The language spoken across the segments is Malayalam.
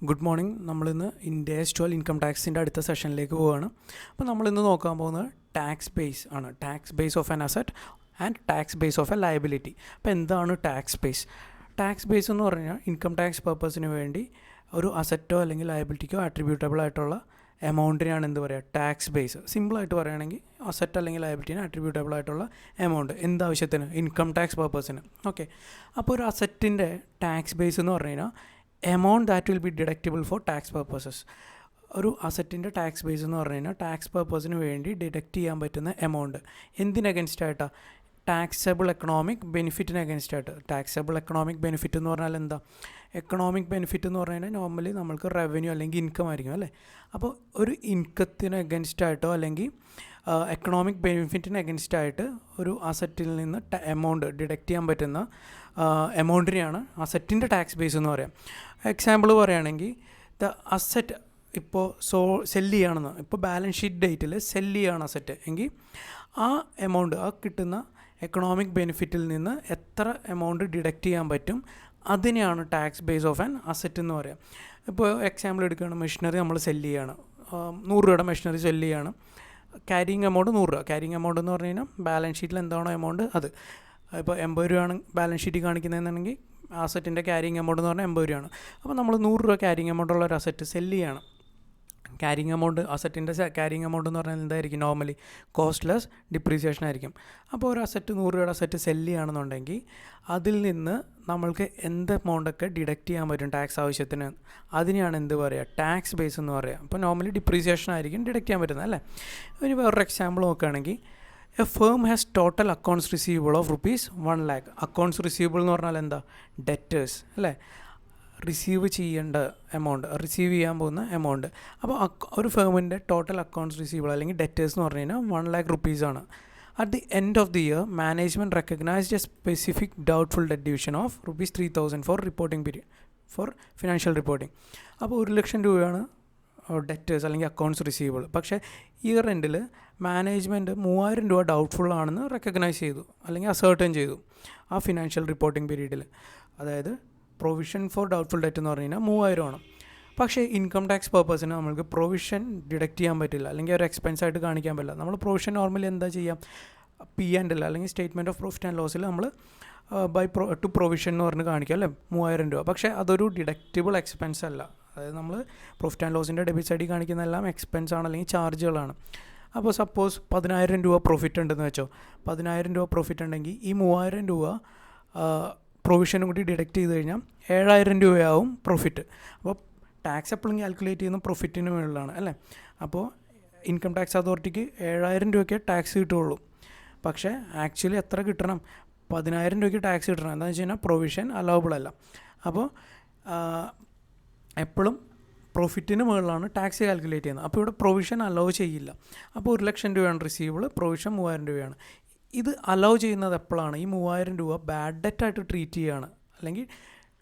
Good morning. നമ്മളിന്ന് ഇൻഡേഴ്സ് 12 ഇൻകം ടാക്സിൻ്റെ അടുത്ത സെഷനിലേക്ക് പോവുകയാണ്. അപ്പോൾ നമ്മളിന്ന് നോക്കാൻ പോകുന്നത് ടാക്സ് ബേസ് ആണ്. Tax base of an asset and tax base of A liability. അപ്പോൾ എന്താണ് ടാക്സ് ബേസ്? ടാക്സ് ബേസ് എന്ന് പറഞ്ഞാൽ ഇൻകം ടാക്സ് പർപ്പസിന് വേണ്ടി ഒരു അസറ്റോ അല്ലെങ്കിൽ ലയബിലിറ്റിക്കോ അട്രിബ്യൂട്ടബിൾ ആയിട്ടുള്ള എമൗണ്ടിനെയാണ് എന്ത് പറയുക, ടാക്സ് ബേസ്. സിമ്പിളായിട്ട് പറയുകയാണെങ്കിൽ അസറ്റ് അല്ലെങ്കിൽ ലയബിലിറ്റിന് അട്രിബ്യൂട്ടബിൾ ആയിട്ടുള്ള എമൗണ്ട് എന്താവശ്യത്തിന്, ഇൻകം ടാക്സ് പർപ്പസിന്. ഓക്കെ, അപ്പോൾ ഒരു അസറ്റിൻ്റെ ടാക്സ് ബേസ് എന്ന് പറഞ്ഞു കഴിഞ്ഞാൽ amount that will be deductible four tax purposes. ഒരു അസറ്റിൻ്റെ ടാക്സ് ബേസ് എന്ന് പറഞ്ഞു കഴിഞ്ഞാൽ ടാക്സ് പർപ്പസിന് വേണ്ടി ഡിഡക്റ്റ് ചെയ്യാൻ പറ്റുന്ന എമൗണ്ട് എന്തിന് അഗൻസ്റ്റ് ആയിട്ടാണ്? ടാക്സബിൾ എക്കണോമിക് ബെനിഫിറ്റിന് അഗൻസ്റ്റ് ആയിട്ട്. ടാക്സബിൾ എക്കണോമിക് ബെനിഫിറ്റ് എന്ന് പറഞ്ഞാൽ എന്താ? എക്കണോമിക് ബെനിഫിറ്റ് എന്ന് പറഞ്ഞു കഴിഞ്ഞാൽ നോർമലി നമ്മൾക്ക് റവന്യൂ അല്ലെങ്കിൽ ഇൻകം ആയിരിക്കും അല്ലേ. അപ്പോൾ ഒരു ഇൻകത്തിന് അഗൻസ്റ്റ് ആയിട്ടോ അല്ലെങ്കിൽ എക്കണോമിക് ബെനിഫിറ്റിന് അഗൻസ്റ്റ് ആയിട്ട് ഒരു അസറ്റിൽ നിന്ന് എമൗണ്ട് ഡിഡക്റ്റ് ചെയ്യാൻ പറ്റുന്ന എമൗണ്ടിനെയാണ് അസറ്റിൻ്റെ ടാക്സ് ബേസ് എന്ന് പറയാം. എക്സാമ്പിൾ പറയുകയാണെങ്കിൽ ദ അസറ്റ് ഇപ്പോൾ സെല്ല് ചെയ്യുകയാണെന്ന്, ഇപ്പോൾ ബാലൻസ് ഷീറ്റ് ഡേറ്റിൽ സെല്ല് ചെയ്യുകയാണ് അസറ്റ് എങ്കിൽ ആ എമൗണ്ട്, ആ കിട്ടുന്ന എക്കണോമിക് ബെനിഫിറ്റിൽ നിന്ന് എത്ര എമൗണ്ട് ഡിഡക്റ്റ് ചെയ്യാൻ പറ്റും, അതിനെയാണ് tax base of an asset എന്ന് പറയാം. ഇപ്പോൾ എക്സാമ്പിൾ എടുക്കുകയാണ്, മെഷീനറി നമ്മൾ സെല്ല് ചെയ്യുകയാണ്, 100 രൂപയുടെ മെഷീനറി സെല്ല് ചെയ്യുകയാണ്. ക്യാരിങ് എമൗണ്ട് 100 രൂപ. ക്യാരിങ് എമൗണ്ട് എന്ന് പറഞ്ഞു കഴിഞ്ഞാൽ ബാലൻസ് ഷീറ്റിൽ എന്താണോ എമൗണ്ട് അത്. ഇപ്പോൾ 80 രൂപയാണ് ബാലൻസ് ഷീറ്റിൽ കാണിക്കുന്നതെന്നുണ്ടെങ്കിൽ അസറ്റിൻ്റെ ക്യാരിങ് എമൗണ്ട് എന്ന് പറഞ്ഞാൽ 80 രൂപയാണ്. അപ്പോൾ നമ്മൾ 100 രൂപ ക്യാരിങ് എമൗണ്ട് ഉള്ള ഒരു അസറ്റ് സെല്ല് ചെയ്യണം. ക്യാരിങ് എമൗണ്ട്, അസറ്റിൻ്റെ ക്യാരിങ് എമൗണ്ട് എന്ന് പറഞ്ഞാൽ എന്തായിരിക്കും? നോർമലി കോസ്റ്റ്ലെസ് ഡിപ്രീസിയേഷൻ ആയിരിക്കും. അപ്പോൾ ഒരു അസറ്റ് 100 രൂപയുടെ അസറ്റ് സെല്ല് ചെയ്യുകയാണെന്നുണ്ടെങ്കിൽ അതിൽ നിന്ന് നമ്മൾക്ക് എന്ത് എമൗണ്ടൊക്കെ ഡിഡക്റ്റ് ചെയ്യാൻ പറ്റും ടാക്സ് ആവശ്യത്തിന്, അതിനെയാണ് എന്ത് പറയുക, ടാക്സ് ബേസ് എന്ന് പറയുക. അപ്പോൾ നോർമലി ഡിപ്രീസിയേഷൻ ആയിരിക്കും ഡിഡക്റ്റ് ചെയ്യാൻ പറ്റുന്നത് അല്ലേ. ഇനി വേറൊരു എക്സാമ്പിൾ നോക്കുകയാണെങ്കിൽ, A firm has total accounts receivable of ₹1 lakh. Accounts receivable എന്ന് പറഞ്ഞാൽ എന്താ? ഡെറ്റേഴ്സ് അല്ലേ, റിസീവ് ചെയ്യേണ്ട എമൗണ്ട്, റിസീവ് ചെയ്യാൻ പോകുന്ന എമൗണ്ട്. അപ്പോൾ ഒരു ഫേമിൻ്റെ ടോട്ടൽ അക്കൗണ്ട്സ് റിസീവബിൾ അല്ലെങ്കിൽ ഡെറ്റേഴ്സ് എന്ന് പറഞ്ഞു കഴിഞ്ഞാൽ ₹1 lakh ആണ്. At the end of the year management recognised a specific doubtful debt division of ₹3,000 for reporting period, for financial reporting. അപ്പോൾ 1,00,000 രൂപയാണ് ഡെറ്റേഴ്സ് അല്ലെങ്കിൽ അക്കൗണ്ട്സ് റിസീവബിൾ. പക്ഷേ ഇയർ എൻഡിൽ മാനേജ്മെൻറ്റ് 3,000 രൂപ ഡൗട്ട്ഫുൾ ആണെന്ന് റെക്കഗ്നൈസ് ചെയ്തു അല്ലെങ്കിൽ അസേർട്ടൻ ചെയ്തു ആ ഫിനാൻഷ്യൽ റിപ്പോർട്ടിംഗ് പീരീഡിൽ. അതായത് പ്രൊവിഷൻ ഫോർ ഡൗട്ട്ഫുൾ ഡെറ്റ് എന്ന് പറഞ്ഞു കഴിഞ്ഞാൽ 3,000 ആണ്. പക്ഷേ ഇൻകം ടാക്സ് പർപ്പസിന് നമ്മൾക്ക് പ്രൊവിഷൻ ഡിഡക്റ്റ് ചെയ്യാൻ പറ്റില്ല അല്ലെങ്കിൽ ഒരു എക്സ്പെൻസ് ആയിട്ട് കാണിക്കാൻ പറ്റില്ല. നമ്മൾ പ്രൊവിഷൻ നോർമലി എന്താ ചെയ്യാം? P&L അല്ലെങ്കിൽ സ്റ്റേറ്റ്മെൻറ്റ് ഓഫ് പ്രോഫിറ്റ് ആൻഡ് ലോസിൽ നമ്മൾ ടു പ്രൊവിഷൻ എന്ന് പറഞ്ഞ് കാണിക്കാം അല്ലേ, 3,000 രൂപ. പക്ഷേ അതൊരു ഡിഡക്റ്റബിൾ എക്സ്പെൻസ് അല്ല. അതായത് നമ്മൾ പ്രോഫിറ്റ് ആൻഡ് ലോസിൻ്റെ ഡെബിറ്റ് സൈഡിൽ കാണിക്കുന്നതെല്ലാം എക്സ്പെൻസ് ആണ് അല്ലെങ്കിൽ ചാർജുകളാണ്. അപ്പോൾ സപ്പോസ് 10,000 രൂപ പ്രോഫിറ്റ് ഉണ്ടെന്ന് വെച്ചോ. 10,000 രൂപ പ്രോഫിറ്റ് ഉണ്ടെങ്കിൽ ഈ 3,000 രൂപ പ്രൊവിഷനും കൂടി ഡിഡക്റ്റ് ചെയ്ത് കഴിഞ്ഞാൽ 7,000 രൂപയാവും പ്രോഫിറ്റ്. അപ്പോൾ ടാക്സ് എപ്പോഴും കാൽക്കുലേറ്റ് ചെയ്യുന്ന പ്രോഫിറ്റിന് മുകളിലാണ് അല്ലേ. അപ്പോൾ ഇൻകം ടാക്സ് അതോറിറ്റിക്ക് 7,000 രൂപയ്ക്ക് ടാക്സ് കിട്ടുകയുള്ളൂ. പക്ഷേ ആക്ച്വലി എത്ര കിട്ടണം? 10,000 രൂപയ്ക്ക് ടാക്സ് കിട്ടണം. എന്താണെന്ന് വെച്ച് കഴിഞ്ഞാൽ പ്രൊവിഷൻ അലൗബിൾ അല്ല. അപ്പോൾ എപ്പോഴും പ്രോഫിറ്റിന് മുകളിലാണ് ടാക്സ് കാൽക്കുലേറ്റ് ചെയ്യുന്നത്. അപ്പോൾ ഇവിടെ പ്രൊവിഷൻ അലൗ ചെയ്യില്ല. അപ്പോൾ 1,00,000 രൂപയാണ് റിസീവബിൾ, പ്രൊവിഷൻ 3,000 രൂപയാണ്. ഇത് അലൗ ചെയ്യുന്നത് എപ്പോഴാണ്? ഈ 3,000 രൂപ ബാഡ് ഡെറ്റായിട്ട് ട്രീറ്റ് ചെയ്യുകയാണ് അല്ലെങ്കിൽ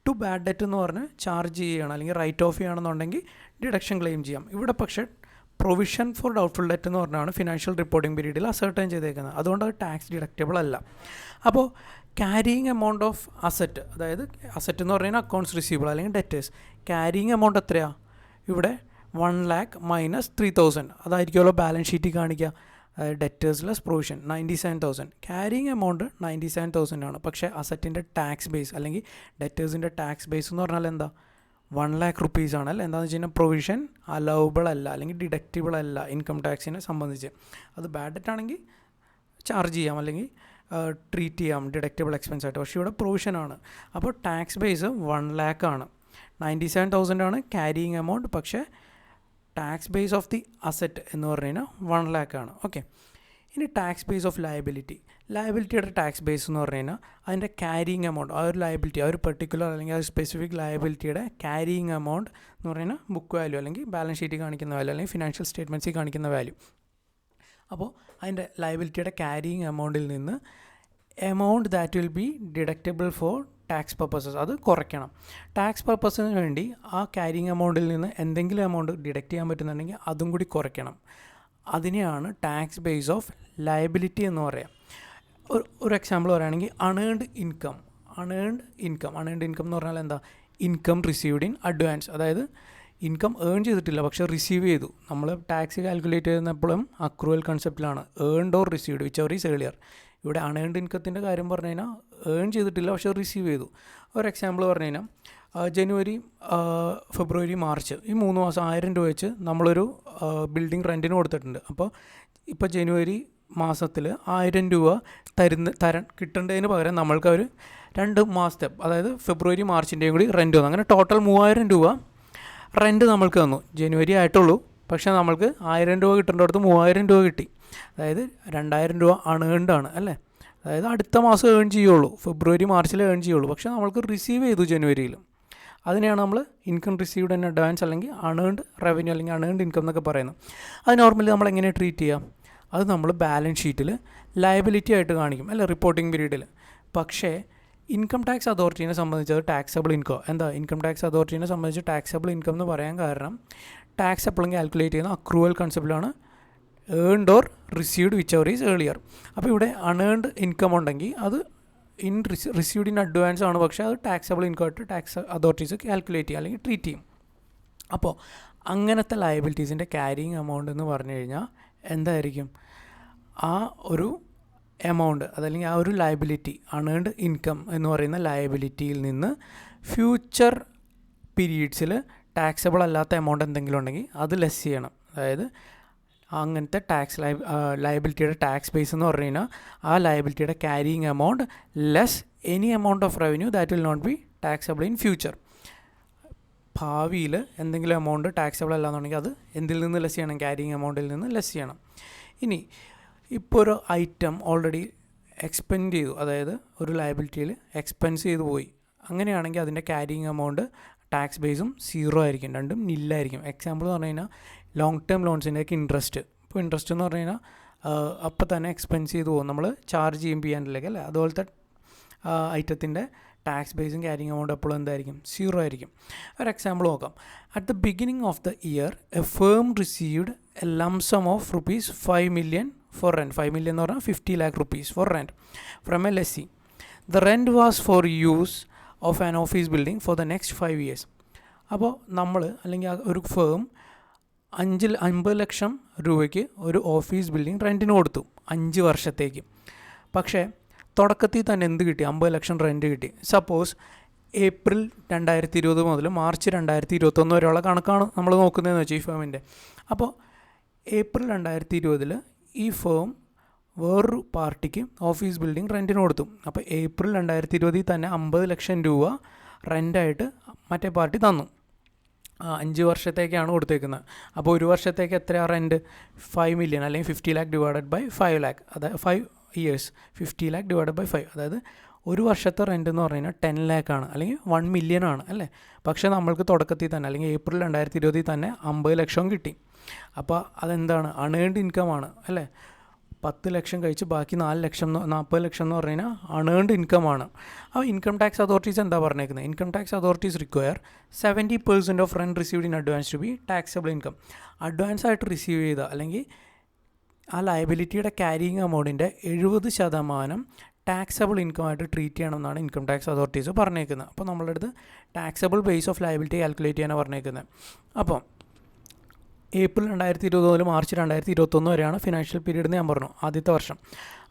ടു ബാഡ് ഡെറ്റ് എന്ന് പറഞ്ഞ് ചാർജ് ചെയ്യുകയാണ് അല്ലെങ്കിൽ റൈറ്റ് ഓഫ് ചെയ്യുകയാണെന്നുണ്ടെങ്കിൽ ഡിഡക്ഷൻ ക്ലെയിം ചെയ്യാം. ഇവിടെ പക്ഷേ പ്രൊവിഷൻ ഫോർ ഡൗട്ട്ഫുൾ ഡെറ്റ് എന്ന് പറഞ്ഞാണ് ഫിനാൻഷ്യൽ റിപ്പോർട്ടിംഗ് പീരീഡിൽ അസർട്ടൈൻ ചെയ്തേക്കുന്നത്. അതുകൊണ്ട് അത് ടാക്സ് ഡിഡക്റ്റബിൾ അല്ല. അപ്പോൾ ക്യാരിയിങ് എമൗണ്ട് ഓഫ് അസറ്റ്, അതായത് അസറ്റ് എന്ന് പറഞ്ഞാൽ അക്കൗണ്ട്സ് റിസീവബിൾ അല്ലെങ്കിൽ ഡെറ്റേഴ്സ്, ക്യാരിയിങ് എമൗണ്ട് എത്രയാണ്? ഇവിടെ 1 lakh minus 3,000 അതായിരിക്കുമല്ലോ ബാലൻസ് ഷീറ്റിൽ കാണിക്കുക. Debtors less provision 97,000. Carrying amount 97,000 ആണ്. പക്ഷേ അസറ്റിൻ്റെ ടാക്സ് ബേസ് അല്ലെങ്കിൽ ഡെറ്റേഴ്സിൻ്റെ ടാക്സ് ബേസ് എന്ന് പറഞ്ഞാൽ എന്താ? 1 lakh ആണ് അല്ലേ. എന്താണെന്ന് വെച്ച് കഴിഞ്ഞാൽ പ്രൊവിഷൻ അലൗബിൾ അല്ല അല്ലെങ്കിൽ ഡിഡക്റ്റബിൾ അല്ല ഇൻകം ടാക്സിനെ സംബന്ധിച്ച്. അത് ബാഡ് ഡെറ്റ് ആണെങ്കിൽ ചാർജ് ചെയ്യാം അല്ലെങ്കിൽ ട്രീറ്റ് ചെയ്യാം ഡിഡക്റ്റബിൾ എക്സ്പെൻസ് ആയിട്ട്. പക്ഷേ ഇവിടെ പ്രൊവിഷനാണ്. അപ്പോൾ ടാക്സ് ബേസ് 1 lakh ആണ്. 97,000 ആണ് ക്യാരിയിങ് എമൗണ്ട്. പക്ഷേ tax base of the asset എന്ന് പറഞ്ഞു കഴിഞ്ഞാൽ 1 lakh ആണ്. ഓക്കെ, ഇനി ടാക്സ് ബേസ് ഓഫ് ലയബിലിറ്റി. ലയബിലിറ്റിയുടെ ടാക്സ് ബേസ് എന്ന് പറഞ്ഞു കഴിഞ്ഞാൽ അതിൻ്റെ ക്യാരിയിങ് എമൗണ്ട്, ആ ഒരു ലയബിലിറ്റി, ആ ഒരു പെർട്ടിക്കുലർ അല്ലെങ്കിൽ ആ ഒരു സ്പെസിഫിക് ലയബിലിറ്റിയുടെ ക്യാരിയിങ് എമൗണ്ട് എന്ന് പറയുന്നത് ബുക്ക് വാല്യൂ അല്ലെങ്കിൽ ബാലൻസ് ഷീറ്റിൽ കാണിക്കുന്ന വാല്യൂ അല്ലെങ്കിൽ ഫിനാൻഷ്യൽ സ്റ്റേറ്റ്മെൻറ്റ്സിൽ കാണിക്കുന്ന വാല്യൂ. അപ്പോൾ അതിൻ്റെ ലയബിലിറ്റിയുടെ ക്യാരിയിങ് എമൗണ്ടിൽ നിന്ന് amount that will be deductible four tax purposes അത് കുറയ്ക്കണം. ടാക്സ് പർപ്പസിന് വേണ്ടി ആ ക്യാരിയിങ് എമൗണ്ടിൽ നിന്ന് എന്തെങ്കിലും എമൗണ്ട് ഡിഡക്റ്റ് ചെയ്യാൻ പറ്റുന്നുണ്ടെങ്കിൽ അതും കൂടി കുറയ്ക്കണം. അതിനെയാണ് ടാക്സ് ബേസ് ഓഫ് ലയബിലിറ്റി എന്ന് പറയാം. ഒരു എക്സാമ്പിൾ പറയുകയാണെങ്കിൽ അണേൺഡ് ഇൻകം എന്ന് പറഞ്ഞാൽ എന്താ? Income received in advance. അതായത് ഇൻകം ഏൺ ചെയ്തിട്ടില്ല പക്ഷേ റിസീവ് ചെയ്തു. നമ്മൾ ടാക്സ് കാൽക്കുലേറ്റ് ചെയ്യുന്നപ്പോഴും അക്രൂവൽ കൺസെപ്റ്റിലാണ്, earned or received whichever is earlier. ഇവിടെ അൺഏൺഡ് ഇൻകത്തിൻ്റെ കാര്യം പറഞ്ഞു കഴിഞ്ഞാൽ ഏൺ ചെയ്തിട്ടില്ല പക്ഷേ റിസീവ് ചെയ്തു. ഒരു എക്സാമ്പിൾ പറഞ്ഞു കഴിഞ്ഞാൽ ജനുവരി, ഫെബ്രുവരി, മാർച്ച് ഈ 3 മാസം 1000 രൂപ വെച്ച് നമ്മളൊരു ബിൽഡിംഗ് റെൻറ്റിന് കൊടുത്തിട്ടുണ്ട്. അപ്പോൾ ഇപ്പോൾ ജനുവരി മാസത്തിൽ 1000 രൂപ കിട്ടേണ്ടതിന് പകരം നമ്മൾക്ക് അവർ 2 മാസത്തെ, അതായത് ഫെബ്രുവരി മാർച്ചിൻ്റെയും കൂടി റെൻറ്റ് തന്നു. അങ്ങനെ ടോട്ടൽ 3000 രൂപ റെൻറ്റ് നമ്മൾക്ക് തന്നു. ജനുവരി ആയിട്ടുള്ളൂ പക്ഷേ നമ്മൾക്ക് 1000 രൂപ കിട്ടേണ്ടടുത്ത് 3000 രൂപ കിട്ടി. അതായത് 2000 രൂപ അൺഏൺഡ് ആണ് അല്ലേ. അതായത് അടുത്ത മാസം ഏൺ ചെയ്യുള്ളൂ, ഫെബ്രുവരി മാർച്ചിൽ ഏൺ ചെയ്യുള്ളൂ, പക്ഷേ നമ്മൾക്ക് റിസീവ് ചെയ്തു ജനുവരിയിൽ. അതിനെയാണ് നമ്മൾ ഇൻകം റിസീവ്ഡ് ഇൻ അഡ്വാൻസ് അല്ലെങ്കിൽ അൺഏൺഡ് റവന്യൂ അല്ലെങ്കിൽ അൺഏൺഡ് ഇൻകം എന്നൊക്കെ പറയുന്നത്. അത് നോർമലി നമ്മൾ എങ്ങനെ ട്രീറ്റ് ചെയ്യാം? അത് നമ്മൾ ബാലൻസ് ഷീറ്റിൽ ലയബിലിറ്റി ആയിട്ട് കാണിക്കും അല്ലേ, റിപ്പോർട്ടിംഗ് പീരീഡിൽ. പക്ഷേ ഇൻകം ടാക്സ് അതോറിറ്റീനെ സംബന്ധിച്ച് അത് ടാക്സബിൾ ഇൻകം. എന്താ ഇൻകം ടാക്സ് അതോറിറ്റീനെ സംബന്ധിച്ച് ടാക്സബിൾ ഇൻകം എന്ന് പറയാൻ കാരണം ടാക്സ് എപ്പോഴും കാൽക്കുലേറ്റ് ചെയ്യുന്ന അക്രൂവൽ കൺസെപ്റ്റിലാണ്, earned or received whichever is earlier. അപ്പോൾ ഇവിടെ അൺഏൺഡ് ഇൻകം ഉണ്ടെങ്കിൽ അത് റിസീവ്ഡ് ഇൻ അഡ്വാൻസ് ആണ്, പക്ഷേ അത് ടാക്സബിൾ ഇൻകം ആയിട്ട് ടാക്സ് അതോറിറ്റീസ് കാൽക്കുലേറ്റ് ചെയ്യും അല്ലെങ്കിൽ ട്രീറ്റ് ചെയ്യും. അപ്പോൾ അങ്ങനത്തെ ലയബിലിറ്റീസിൻ്റെ ക്യാരിയിങ് എമൗണ്ട് എന്ന് പറഞ്ഞു കഴിഞ്ഞാൽ എന്തായിരിക്കും? ആ ഒരു എമൗണ്ട് അതല്ലെങ്കിൽ ആ ഒരു ലയബിലിറ്റി, അൺഏൺഡ് ഇൻകം എന്ന് പറയുന്ന ലയബിലിറ്റിയിൽ നിന്ന് ഫ്യൂച്ചർ പീരീഡ്സിൽ ടാക്സബിൾ അല്ലാത്ത എമൗണ്ട് എന്തെങ്കിലും ഉണ്ടെങ്കിൽ അത് ലെസ് ചെയ്യണം. അതായത് അങ്ങനത്തെ ലയബിലിറ്റിയുടെ ടാക്സ് ബേസ് എന്ന് പറഞ്ഞു കഴിഞ്ഞാൽ ആ ലയബിലിറ്റിയുടെ carrying amount less any amount of revenue that will not be taxable in future. ഭാവിയിൽ എന്തെങ്കിലും എമൗണ്ട് ടാക്സബിൾ അല്ലാന്നുണ്ടെങ്കിൽ അത് എന്തിൽ നിന്ന് ലെസ് ചെയ്യണം? ക്യാരിയിങ് എമൗണ്ടിൽ നിന്ന് ലെസ് ചെയ്യണം. ഇനി ഇപ്പോൾ ഒരു ഐറ്റം ഓൾറെഡി എക്സ്പെൻഡ് ചെയ്തു, അതായത് ഒരു ലയബിലിറ്റിയിൽ എക്സ്പെൻസ് ചെയ്തു പോയി, അങ്ങനെയാണെങ്കിൽ അതിൻ്റെ ക്യാരിയിങ് എമൗണ്ട് ടാക്സ് ബേസും 0 ആയിരിക്കും, രണ്ടും നില്ലായിരിക്കും. എക്സാമ്പിൾ എന്ന് പറഞ്ഞു കഴിഞ്ഞാൽ ലോങ് ടേം ലോൺസിൻ്റെയൊക്കെ ഇൻട്രസ്റ്റ്. ഇപ്പോൾ ഇൻട്രസ്റ്റ് എന്ന് പറഞ്ഞു കഴിഞ്ഞാൽ അപ്പോൾ തന്നെ എക്സ്പെൻസ് ചെയ്ത് പോകും, നമ്മൾ ചാർജ് ചെയ്യും ചെയ്യാനിലേക്ക് അല്ലേ. അതുപോലത്തെ ഐറ്റത്തിൻ്റെ ടാക്സ് ബേസും ക്യാരിയിങ് എമൗണ്ട് എപ്പോഴും എന്തായിരിക്കും? 0 ആയിരിക്കും. ഒരു എക്സാമ്പിൾ നോക്കാം. At the beginning of the year a firm received a lump sum of ₹5 million for rent. 5 million എന്ന് പറഞ്ഞാൽ 50 lakh rupees for rent from a lessee. The rent was for use of an office building for the next 5 years. അപ്പോൾ നമ്മൾ അല്ലെങ്കിൽ ഒരു ഫേം 50 ലക്ഷം രൂപയ്ക്ക് ഒരു ഓഫീസ് ബിൽഡിംഗ് റെൻറ്റിന് കൊടുത്തു 5 വർഷത്തേക്ക്. പക്ഷേ തുടക്കത്തിൽ തന്നെ എന്ത് കിട്ടി? 50 ലക്ഷം റെൻറ്റ് കിട്ടി. സപ്പോസ് ഏപ്രിൽ 2020 മുതൽ മാർച്ച് 2021 വരെയുള്ള കണക്കാണ് നമ്മൾ നോക്കുന്നതെന്ന് വെച്ചാൽ ഈ ഫേമിൻ്റെ. അപ്പോൾ ഏപ്രിൽ 2020 ഈ ഫേം വേറൊരു പാർട്ടിക്ക് ഓഫീസ് ബിൽഡിംഗ് റെൻറ്റിന് കൊടുത്തു. അപ്പോൾ ഏപ്രിൽ 2020 തന്നെ 50 ലക്ഷം രൂപ റെൻ്റായിട്ട് മറ്റേ പാർട്ടി തന്നു. 5 വർഷത്തേക്കാണ് കൊടുത്തേക്കുന്നത്. അപ്പോൾ ഒരു വർഷത്തേക്ക് എത്രയാണ് റെൻറ്റ്? 5 million അല്ലെങ്കിൽ 50 lakh ഡിവൈഡഡ് ബൈ 5 lakh, അതായത് 5 years 50 lakh ഡിവൈഡഡ് ബൈ 5, അതായത് ഒരു വർഷത്തെ റെൻറ്റ് എന്ന് പറഞ്ഞു കഴിഞ്ഞാൽ 10 lakh ആണ് അല്ലെങ്കിൽ 1 million ആണ് അല്ലേ. പക്ഷേ നമ്മൾക്ക് തുടക്കത്തിൽ തന്നെ അല്ലെങ്കിൽ ഏപ്രിൽ 2020 തന്നെ 50 ലക്ഷം കിട്ടി. അപ്പോൾ അതെന്താണ്? അൺഏൺഡ് ഇൻകം ആണ് അല്ലേ. 10 ലക്ഷം കഴിച്ച് ബാക്കി 40 ലക്ഷം എന്ന് പറഞ്ഞു കഴിഞ്ഞാൽ അൺഏൺഡ് ഇൻകം ആണ്. അപ്പോൾ ഇൻകം ടാക്സ് അതോറിറ്റീസ് എന്താ പറഞ്ഞേക്കുന്നത്? Income tax authorities require 70% of rent received in advance to be taxable income. Advance ആയിട്ട് റിസീവ് ചെയ്ത അല്ലെങ്കിൽ ആ ലയബിലിറ്റിയുടെ ക്യാരിയിങ് എമൗണ്ടിൻ്റെ 70% ടാക്സബിൾ ഇൻകമായിട്ട് ട്രീറ്റ് ചെയ്യണമെന്നാണ് ഇൻകം ടാക്സ് അതോറിറ്റീസ് പറഞ്ഞേക്കുന്നത്. അപ്പോൾ നമ്മളുടെ അടുത്ത് taxable base of liability calculate ചെയ്യാനാണ് പറഞ്ഞേക്കുന്നത്. അപ്പോൾ ഏപ്രിൽ 2020 മുതൽ മാർച്ച് 2021 വരെയാണ് ഫിനാൻഷ്യൽ പീരീഡ് എന്ന് ഞാൻ പറഞ്ഞു, ആദ്യത്തെ വർഷം.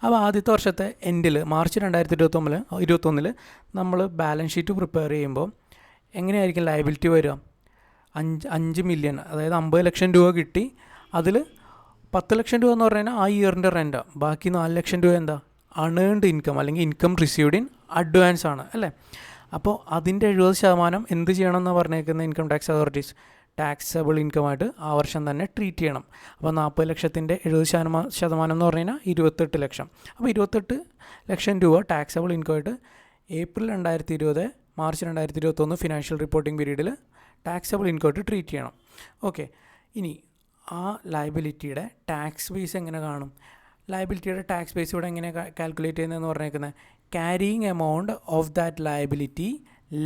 അപ്പോൾ ആദ്യത്തെ വർഷത്തെ എൻഡിൽ മാർച്ച് 2021 നമ്മൾ ബാലൻസ് ഷീറ്റ് പ്രിപ്പയർ ചെയ്യുമ്പോൾ എങ്ങനെയായിരിക്കും ലയബിലിറ്റി വരിക? 5 million, അതായത് 50 ലക്ഷം രൂപ കിട്ടി. അതിൽ 10 ലക്ഷം രൂപ എന്ന് പറഞ്ഞു കഴിഞ്ഞാൽ ആ ഇയറിൻ്റെ റെൻറ്റാണ്. ബാക്കി 4 ലക്ഷം രൂപ എന്താ? അൺഏൺഡ് ഇൻകം അല്ലെങ്കിൽ ഇൻകം റിസീവ്ഡ് ഇൻ അഡ്വാൻസ് ആണ് അല്ലേ. അപ്പോൾ അതിൻ്റെ 70% എന്ത് ചെയ്യണം എന്ന് പറഞ്ഞേക്കുന്ന ഇൻകം ടാക്സ് അതോറിറ്റീസ്? ടാക്സബിൾ ഇൻകമായിട്ട് ആ വർഷം തന്നെ ട്രീറ്റ് ചെയ്യണം. അപ്പോൾ 40 ലക്ഷത്തിൻ്റെ 70% എന്ന് പറഞ്ഞു കഴിഞ്ഞാൽ 28 ലക്ഷം. അപ്പോൾ 28 ലക്ഷം രൂപ ടാക്സബിൾ ഇൻകമായിട്ട് ഏപ്രിൽ 2020 മാർച്ച് 2021 ഫിനാൻഷ്യൽ റിപ്പോർട്ടിംഗ് പീരീഡിൽ ടാക്സബിൾ ഇൻകമായിട്ട് ട്രീറ്റ് ചെയ്യണം. ഓക്കെ, ഇനി ആ ലയബിലിറ്റിയുടെ ടാക്സ് ബേസ് എങ്ങനെ കാണും? ലയബിലിറ്റിയുടെ ടാക്സ് ബേസ് ഇവിടെ എങ്ങനെ കാൽക്കുലേറ്റ് ചെയ്യുന്നതെന്ന് പറഞ്ഞേക്കുന്നത്? Carrying amount of that liability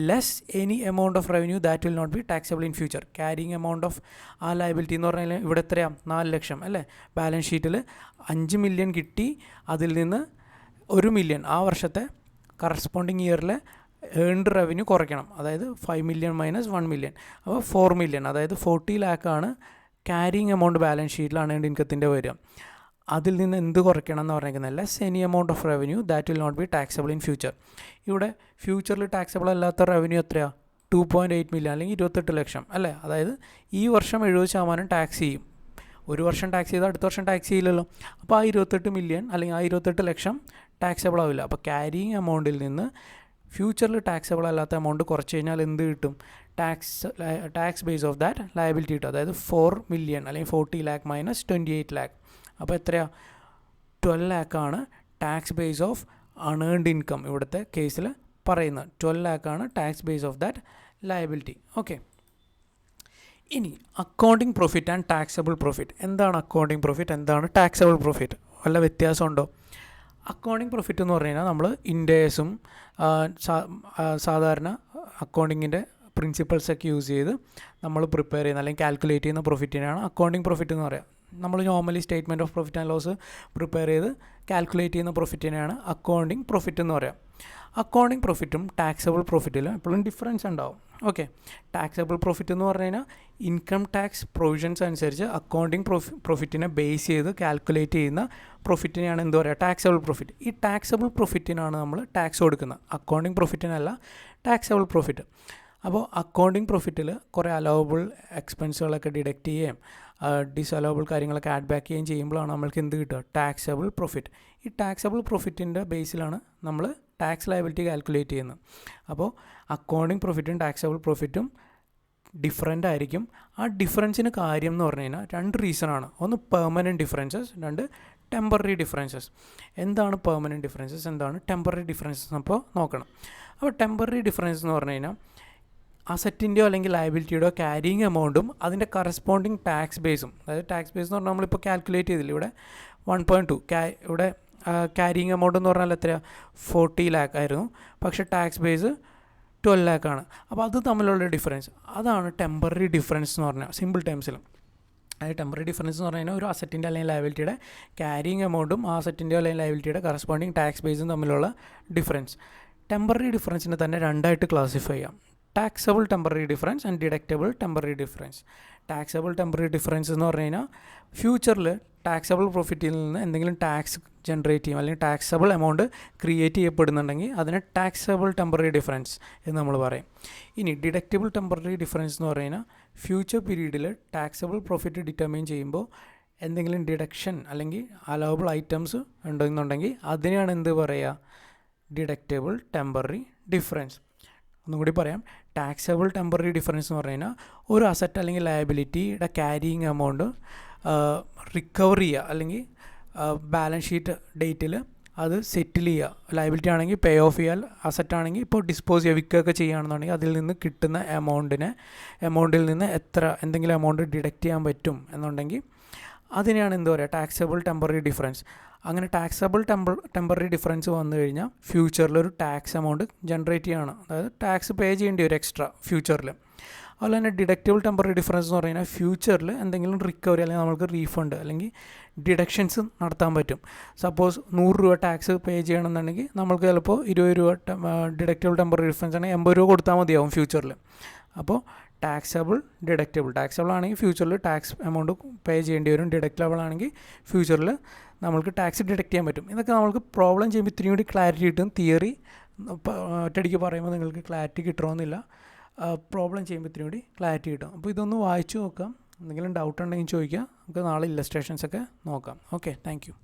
less any amount of revenue that will not be taxable in future. Carrying amount of ആ ലയബിലിറ്റി എന്ന് പറഞ്ഞാൽ ഇവിടെ എത്രയാണ്? 4 ലക്ഷം അല്ലേ. ബാലൻസ് ഷീറ്റിൽ 5 million കിട്ടി, അതിൽ നിന്ന് 1 million ആ വർഷത്തെ കറസ്പോണ്ടിങ് ഇയറിലെ ഏൺഡ് റവന്യൂ കുറയ്ക്കണം. അതായത് 5 million മൈനസ് 1 million, അപ്പോൾ 4 million, അതായത് 40 lakh ആണ് ക്യാരിങ് എമൗണ്ട് ബാലൻസ് ഷീറ്റിൽ ഏൺഡ് ഇൻകത്തിൻ്റെ വരിക. അതിൽ നിന്ന് എന്ത് കുറയ്ക്കണം എന്ന് പറഞ്ഞേക്കുന്നത് less any amount of revenue that will not be taxable in future. ഇവിടെ ഫ്യൂച്ചറിൽ ടാക്സബിൾ അല്ലാത്ത റവന്യൂ എത്രയാണ്? 2.8 million അല്ലെങ്കിൽ 28 ലക്ഷം അല്ലേ. അതായത് ഈ വർഷം 70% ടാക്സ് ചെയ്യും. ഒരു വർഷം ടാക്സ് ചെയ്താൽ അടുത്ത വർഷം ടാക്സ് ചെയ്യില്ലല്ലോ. അപ്പോൾ ആ 28 million അല്ലെങ്കിൽ ആ 28 ലക്ഷം ടാക്സബിൾ ആവില്ല. അപ്പോൾ ക്യാരിങ് എമൗണ്ടിൽ നിന്ന് ഫ്യൂച്ചറിൽ ടാക്സബിൾ അല്ലാത്ത എമൗണ്ട് കുറച്ച് കഴിഞ്ഞാൽ എന്ത് കിട്ടും? Tax base of that liability കിട്ടും. അതായത് 4 million അല്ലെങ്കിൽ 40 lakh മൈനസ് 28 lakh. അപ്പോൾ എത്രയാണ്? 12 lakh ആണ് tax base of unearned income ഇവിടുത്തെ കേസിൽ പറയുന്നത്. 12 lakh ആണ് tax base of that liability. Okay, ഇനി accounting profit and taxable profit. എന്താണ് അക്കൗണ്ടിങ് പ്രോഫിറ്റ്, എന്താണ് ടാക്സബിൾ പ്രോഫിറ്റ്? വല്ല വ്യത്യാസമുണ്ടോ? അക്കൗണ്ടിങ് പ്രോഫിറ്റ് എന്ന് പറഞ്ഞു കഴിഞ്ഞാൽ നമ്മൾ ഇൻഡേഴ്സും സാധാരണ അക്കൗണ്ടിങ്ങിൻ്റെ പ്രിൻസിപ്പിൾസൊക്കെ യൂസ് ചെയ്ത് നമ്മൾ പ്രിപ്പയർ ചെയ്യുന്ന അല്ലെങ്കിൽ കാൽക്കുലേറ്റ് ചെയ്യുന്ന പ്രോഫിറ്റിനെയാണ് അക്കൗണ്ടിങ് പ്രോഫിറ്റ് എന്ന് പറയുക. നമ്മൾ normally statement of profit and loss prepare ചെയ്ത് കാൽക്കുലേറ്റ് ചെയ്യുന്ന പ്രോഫിറ്റിനെയാണ് അക്കൗണ്ടിങ് പ്രോഫിറ്റ് എന്ന് പറയുക. അക്കൗണ്ടിങ് പ്രോഫിറ്റും ടാക്സബിൾ പ്രോഫിറ്റിലും എപ്പോഴും ഡിഫറൻസ് ഉണ്ടാവും. ഓക്കെ, ടാക്സബിൾ പ്രോഫിറ്റ് എന്ന് പറഞ്ഞു കഴിഞ്ഞാൽ ഇൻകം ടാക്സ് പ്രൊവിഷൻസ് അനുസരിച്ച് അക്കൗണ്ടിങ് പ്രോഫിറ്റിനെ ബേസ് ചെയ്ത് കാൽക്കുലേറ്റ് ചെയ്യുന്ന പ്രോഫിറ്റിനെയാണ് എന്ത് പറയുക? Taxable profit. ഈ ടാക്സബിൾ പ്രോഫിറ്റിനാണ് നമ്മൾ ടാക്സ് കൊടുക്കുന്നത്, അക്കൗണ്ടിങ് പ്രോഫിറ്റിനല്ല ടാക്സബിൾ പ്രോഫിറ്റ്. അപ്പോൾ അക്കൗണ്ടിങ് പ്രോഫിറ്റിൽ കുറേ അലവബിൾ എക്സ്പെൻസുകളൊക്കെ ഡിഡക്റ്റ് ചെയ്യുകയും ഡിസലവബിൾ കാര്യങ്ങളൊക്കെ ആഡ് ബാക്ക് ചെയ്യുകയും ചെയ്യുമ്പോഴാണ് നമ്മൾക്ക് എന്ത് കിട്ടുക? Taxable profit. ഈ ടാക്സബിൾ പ്രോഫിറ്റിൻ്റെ ബേസിലാണ് നമ്മൾ ടാക്സ് ലയബിലിറ്റി കാൽക്കുലേറ്റ് ചെയ്യുന്നത്. അപ്പോൾ അക്കൗണ്ടിങ് പ്രോഫിറ്റും ടാക്സബിൾ പ്രോഫിറ്റും ഡിഫറൻ്റ് ആയിരിക്കും. ആ ഡിഫറൻസിന് കാര്യം എന്ന് പറഞ്ഞു കഴിഞ്ഞാൽ 2 റീസണാണ്. ഒന്ന് പെർമനൻറ്റ് ഡിഫറൻസസ്, 2 ടെമ്പററി ഡിഫറൻസസ്. എന്താണ് പെർമനൻറ്റ് ഡിഫറൻസസ്, എന്താണ് ടെമ്പററി ഡിഫറൻസസ് അപ്പോൾ നോക്കണം. അപ്പോൾ ടെമ്പററി ഡിഫറൻസ് എന്ന് പറഞ്ഞു കഴിഞ്ഞാൽ അസറ്റിൻ്റെയോ അല്ലെങ്കിൽ ലയബിലിറ്റിയുടെയോ ക്യാരിങ് എമൗണ്ടും അതിൻ്റെ കറസ്പോണ്ടിങ് ടാക്സ് ബേസും, അതായത് ടാക്സ് ബേസ് എന്ന് പറഞ്ഞാൽ നമ്മളിപ്പോൾ കാൽക്കുലേറ്റ് ചെയ്തില്ല, ഇവിടെ 1.2 ഇവിടെ ക്യാരിങ് എമൗണ്ട് എന്ന് പറഞ്ഞാൽ എത്രയാണ്? 40 lakh ആയിരുന്നു. പക്ഷേ ടാക്സ് ബേസ് 12 lakh ആണ്. അപ്പോൾ അത് തമ്മിലുള്ള ഡിഫറൻസ്, അതാണ് ടെമ്പററി ഡിഫറൻസ് എന്ന് പറഞ്ഞാൽ സിമ്പിൾ ടേംസിൽ. അതായത് ടെമ്പററി ഡിഫറൻസ് എന്ന് പറഞ്ഞു കഴിഞ്ഞാൽ ഒരു അസറ്റിൻ്റെ അല്ലെങ്കിൽ ലയബിലിറ്റിയുടെ ക്യാരിങ് എമൗണ്ടും ആ അസറ്റിൻ്റെയോ അല്ലെങ്കിൽ ലയബിലിറ്റിയുടെ കറസ്പോണ്ടിങ് ടാക്സ് ബേസും തമ്മിലുള്ള ഡിഫറൻസ്. ടെമ്പററി ഡിഫറൻസിനെ തന്നെ 2 ആയിട്ട് ക്ലാസിഫൈ ചെയ്യാം: taxable temporary difference and deductible temporary difference. Taxable temporary difference എന്ന് പറഞ്ഞു കഴിഞ്ഞാൽ ഫ്യൂച്ചറിൽ ടാക്സബിൾ പ്രോഫിറ്റിൽ നിന്ന് എന്തെങ്കിലും ടാക്സ് ജനറേറ്റ് ചെയ്യും അല്ലെങ്കിൽ ടാക്സബിൾ എമൗണ്ട് ക്രിയേറ്റ് ചെയ്യപ്പെടുന്നുണ്ടെങ്കിൽ അതിനെ ടാക്സബിൾ ടെമ്പററി ഡിഫറൻസ് എന്ന് നമ്മൾ പറയും. ഇനി ഡിഡക്റ്റബിൾ ടെമ്പററി ഡിഫറൻസ് എന്ന് പറഞ്ഞു കഴിഞ്ഞാൽ ഫ്യൂച്ചർ പീരീഡിൽ ടാക്സബിൾ പ്രോഫിറ്റ് ഡിറ്റർമൈൻ ചെയ്യുമ്പോൾ എന്തെങ്കിലും ഡിഡക്ഷൻ അല്ലെങ്കിൽ അലവബിൾ ഐറ്റംസ് ഉണ്ടെന്നുണ്ടെങ്കിൽ അതിനെയാണ് എന്ത് പറയുക? Deductible temporary difference. ഒന്നും കൂടി പറയാം, ടാക്സബിൾ ടെമ്പററി ഡിഫറൻസ് എന്ന് പറഞ്ഞു കഴിഞ്ഞാൽ ഒരു അസറ്റ് അല്ലെങ്കിൽ ലയബിലിറ്റിയുടെ ക്യാരിയിങ് എമൗണ്ട് റിക്കവർ ചെയ്യുക അല്ലെങ്കിൽ ബാലൻസ് ഷീറ്റ് ഡേറ്റിൽ അത് സെറ്റിൽ ചെയ്യുക. ലയബിലിറ്റി ആണെങ്കിൽ പേ ഓഫ് ചെയ്യാൽ, അസറ്റ് ആണെങ്കിൽ ഇപ്പോൾ ഡിസ്പോസ് ചെയ്യുക, വിൽക്കുകയൊക്കെ ചെയ്യുകയാണെന്നുണ്ടെങ്കിൽ അതിൽ നിന്ന് കിട്ടുന്ന എമൗണ്ടിൽ നിന്ന് എന്തെങ്കിലും എമൗണ്ട് ഡിഡക്റ്റ് ചെയ്യാൻ പറ്റും എന്നുണ്ടെങ്കിൽ അതിനെയാണ് എന്ത് പറയുക? Taxable temporary difference. അങ്ങനെ ടാക്സബിൾ ടെമ്പററി ഡിഫറൻസ് വന്നു കഴിഞ്ഞാൽ ഫ്യൂച്ചറിലൊരു ടാക്സ് എമൗണ്ട് ജനറേറ്റ് ചെയ്യുകയാണ്, അതായത് ടാക്സ് പേ ചെയ്യേണ്ടി വരും എക്സ്ട്രാ ഫ്യൂച്ചറിൽ. അതുപോലെ തന്നെ ഡിഡക്റ്റബിൾ ടെമ്പററി ഡിഫറൻസ് എന്ന് പറഞ്ഞാൽ ഫ്യൂച്ചറിൽ എന്തെങ്കിലും റിക്കവറി അല്ലെങ്കിൽ നമുക്ക് റീഫണ്ട് അല്ലെങ്കിൽ ഡിഡക്ഷൻസ് നടത്താൻ പറ്റും. സപ്പോസ് 100 രൂപ ടാക്സ് പേ ചെയ്യണമെന്നുണ്ടെങ്കിൽ നമ്മൾക്ക് ചിലപ്പോൾ 20 രൂപ ഡിഡക്റ്റബിൾ ടെമ്പററി ഡിഫറൻസ് ആണെങ്കിൽ 80 രൂപ കൊടുത്താൽ മതിയാവും ഫ്യൂച്ചറിൽ. അപ്പോൾ ടാക്സബിൾ ടാക്സബിൾ ആണെങ്കിൽ ഫ്യൂച്ചറിൽ ടാക്സ് എമൗണ്ട് പേ ചെയ്യേണ്ടി വരും, ഡിഡക്റ്റബിൾ ആണെങ്കിൽ ഫ്യൂച്ചറിൽ നമ്മൾക്ക് ടാക്സ് ഡിഡക്റ്റ് ചെയ്യാൻ പറ്റും. ഇതൊക്കെ നമ്മൾക്ക് പ്രോബ്ലം ചെയ്യുമ്പോൾ ഇത്തിരി കൂടി ക്ലാരിറ്റി കിട്ടും. തിയറി ഒറ്റയടിക്ക് പറയുമ്പോൾ നിങ്ങൾക്ക് ക്ലാരിറ്റി കിട്ടണമെന്നില്ല, പ്രോബ്ലം ചെയ്യുമ്പോൾ ഇത്തിരി കൂടി ക്ലാരിറ്റി കിട്ടും. അപ്പോൾ ഇതൊന്ന് വായിച്ചു നോക്കാം, എന്തെങ്കിലും ഡൗട്ട് ഉണ്ടെങ്കിൽ ചോദിക്കുക. നമുക്ക് നാളെ ഇല്ലസ്ട്രേഷൻസൊക്കെ നോക്കാം. Okay, thank you.